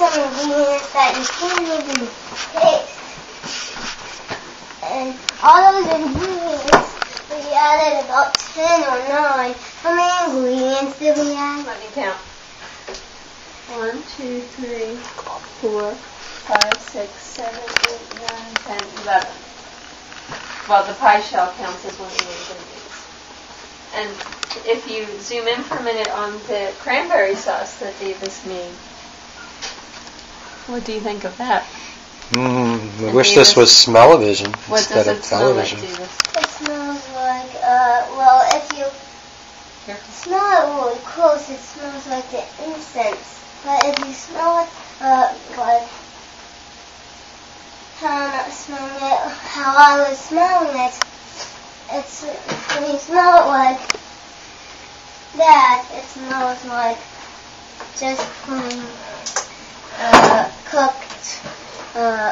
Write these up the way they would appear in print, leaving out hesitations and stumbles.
some ingredients that you can't even taste. And all those ingredients, we added about 10 or 9. How many ingredients did we add? Let me count. 1, 2, 3, 4, 5, 6, 7, 8, 9, 10, 11. Well, the pie shell counts as one of the ingredients. And if you zoom in for a minute on the cranberry sauce that Davis made, what do you think of that? I wish this was smell-o-vision instead of television. Like, Davis? It smells like, well, if you smell it really close, it smells like the incense. But if you smell it, like, how I'm not smelling it, how I was smelling it, it's, when you smell it like that, it smells like just plain, cooked,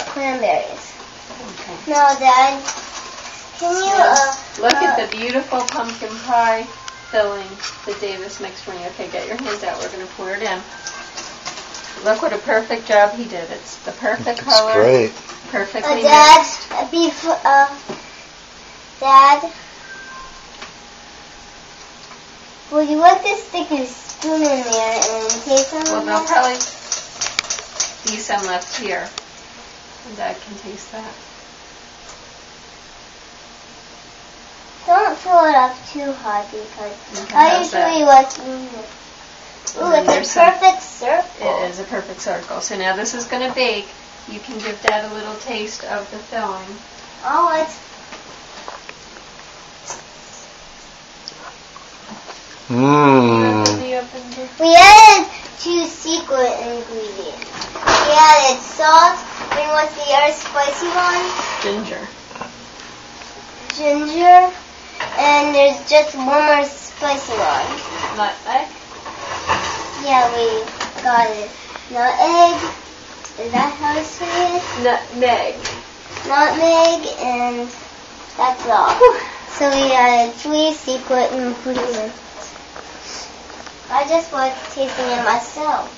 cranberries. Okay. Now, Dad, can you, look at the beautiful pumpkin pie filling that Davis mixed for you. Okay, get your hands out. We're going to pour it in. Look what a perfect job he did. It's the perfect color. Great. Perfectly Dad, mixed. Dad, would you like to stick your spoon in there and taste some Well, of there'll that? probably be some left here. And Dad can taste that. Don't fill it up too hard because Okay, I how's that? usually like eating it. Ooh, And it's there's a perfect circle. It is a perfect circle. So now this is going to bake. You can give Dad a little taste of the filling. Oh, it's Open the oven door. we added 2 secret ingredients. We added salt, and what's the other spicy one? Ginger. Ginger, and there's just one more spicy one. Nutmeg. Yeah, we got it. Nutmeg, is that how to say it? Nutmeg. Nutmeg, and that's all. So we added 3 secret ingredients. I just like tasting it myself.